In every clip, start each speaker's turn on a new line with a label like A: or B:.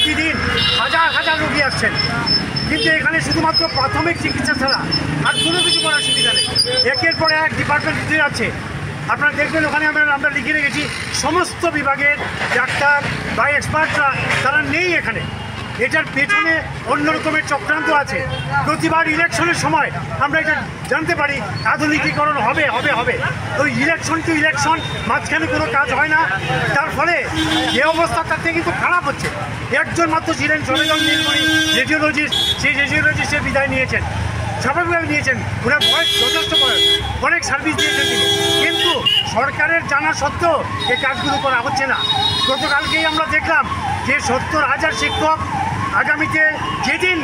A: প্রতিদিন হাজার হাজার রোগী আসছেন, কিন্তু এখানে শুধুমাত্র প্রাথমিক চিকিৎসা ছাড়া আর কোনো কিছু করার সুবিধা নেই। একের পর এক ডিপার্টমেন্ট দিতে যাচ্ছে। আপনারা দেখবেন ওখানে আমরা লিখে রেখেছি সমস্ত বিভাগের ডাক্তার বা এক্সপার্টরা তারা নেই এখানে। এটার পেছনে অন্য রকমের চক্রান্ত আছে। প্রতিবার ইলেকশনের সময় আমরা এটা জানতে পারি আধুনিকীকরণ হবে হবে হবে, তো ইলেকশন টু ইলেকশন মাঝখানে কোনো কাজ হয় না। তার ফলে যে অবস্থা তার থেকে কিন্তু খারাপ হচ্ছে। একজন মাত্র ছিলেন সবেজন নীলমণি রেডিওলজিস্ট, সেই রেডিওলজিস্টের বিদায় নিয়েছেন, স্বাভাবিকভাবে নিয়েছেন। ওনার বয়স যথেষ্ট বয়স, অনেক সার্ভিস দিয়েছেন তিনি, কিন্তু সরকারের জানা সত্ত্বেও এই কাজগুলো করা হচ্ছে না। গতকালকেই আমরা দেখলাম যে 70,000 শিক্ষক আগামীতে যেদিন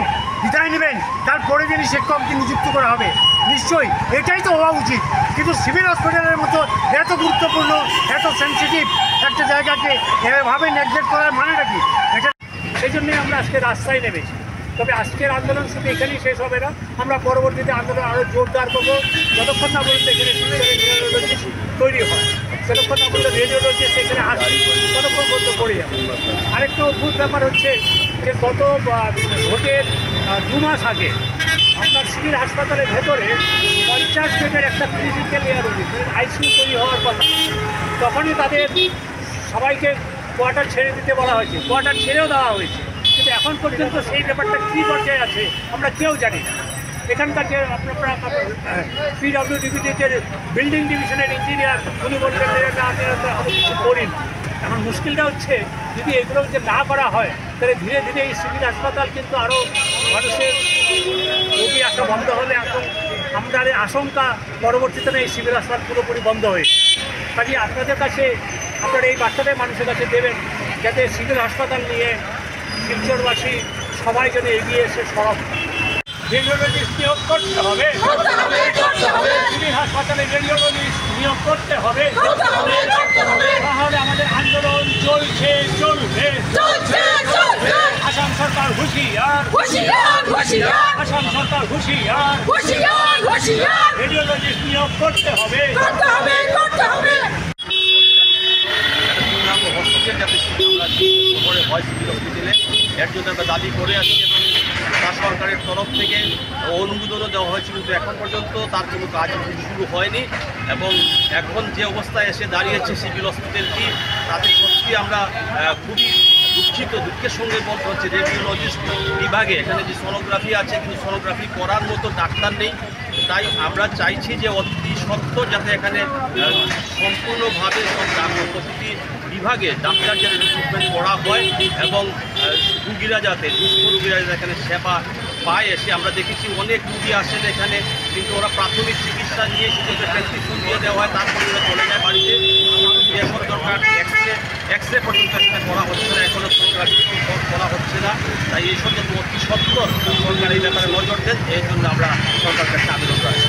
A: বিদায় নেবেন তার পরের দিনই শিক্ষককে নিযুক্ত করা হবে। নিশ্চয়ই এটাই তো হওয়া উচিত, কিন্তু সিভিল হসপিটালের মতো এত গুরুত্বপূর্ণ এত সেন্সিটিভ একটা জায়গাকে এভাবে নেগলেক্ট করার মানেটা কি? এটা সেই জন্যই আমরা আজকে রাস্তায় নেমেছি। তবে আজকের আন্দোলন শুধু এখানেই শেষ হবে না, আমরা পরবর্তীতে আন্দোলন আরও জোরদার করবো। যতক্ষণ না পর্যন্ত এখানে রেডিওলজিস্ট তৈরি হয়, যতক্ষণ না পর্যন্ত রেডিওলজিস্ট এখানে আসবে, ততক্ষণ পর্যন্ত পড়ে যাবে। আরেকটা অদ্ভুত ব্যাপার হচ্ছে যে গত ভোটের 2 মাস আগে আপনার সিভিল হাসপাতালের ভেতরে 50 বেডের একটা ক্রিটিক্যাল এয়ার ইউনিট আইসিইউ তৈরি হওয়ার কথা। তখনই তাদের সবাইকে কোয়ার্টার ছেড়ে দিতে বলা হয়েছে, কোয়ার্টার ছেড়েও দেওয়া হয়েছে, কিন্তু এখন পর্যন্ত সেই ব্যাপারটা কী পর্যায়ে আছে আমরা কেউ জানি না। এখানকার যে আপনারা পিডব্লিউডিবির বিল্ডিং ডিভিশনের ইঞ্জিনিয়ার উনি বলছেন যে আমি কিছু করি না। এখন মুশকিলটা হচ্ছে যদি এগুলো যে না করা হয় তাহলে ধীরে ধীরে এই সিভিল হাসপাতাল কিন্তু আরও মানুষের রোগী আসা বন্ধ হলে এখন আমাদের আশঙ্কা পরবর্তীতে এই সিভিল হাসপাতাল পুরোপুরি বন্ধ হয়েছে। কাজে আপনাদের কাছে আপনারা এই বার্তাটাই মানুষের কাছে দেবেন যাতে সিভিল হাসপাতাল নিয়ে শিলচরবাসী সবাই যেন এগিয়ে এসে সরব। রেডিওলজিস্ট নিয়োগ করতে হবে, সিভিল হাসপাতালে রেডিওলজিস্ট নিয়োগ করতে হবে, তাহলে আমাদের আন্দোলন চলছে চলবে। আসাম সরকার হুঁশিয়ার, আসাম সরকার হুঁশিয়ার, রেডিওলজিস্ট নিয়োগ করতে হবে। এর জন্য আমরা দাবি করে আসছি এবং সরকারের তরফ থেকে অনুমোদনও দেওয়া হয়েছে, কিন্তু এখন পর্যন্ত তার কোনো কাজ শুরু হয়নি। এবং এখন যে অবস্থায় এসে দাঁড়িয়েছে সিভিল হসপিটালটি, তাতে সত্যি আমরা খুবই দুঃখের সঙ্গে বলতে হচ্ছে রেডিওলজিস্ট বিভাগে এখানে যে সোনোগ্রাফি আছে, কিন্তু সোনোগ্রাফি করার মতো ডাক্তার নেই। তাই আমরা চাইছি যে অতি সত্ত্বর যাতে এখানে সম্পূর্ণভাবে প্রতিটি বিভাগে ডাক্তার যাতে রিক্রুটমেন্ট করা হয় এবং রুগীরা যাতে দুস্থ রুগীরা এখানে সেবা পায়। এসে আমরা দেখেছি অনেক রুগী আসেন এখানে, কিন্তু ওরা প্রাথমিক চিকিৎসা নিয়ে শুধু প্রেসক্রিপশন দিয়ে দেওয়া হয়, তারপরে ওরা চলে যায় বাড়িতে। এখন দরকার এক্স রে পর্যন্ত এখানে করা হচ্ছে না, এখনও সোনোগ্রাফি করা হচ্ছে না। তাই এই সব অতি সত্ত্বর সরকার এই ব্যাপারে নজর দেন, এই জন্য আমরা সরকারের কাছে আবেদন রাখছি।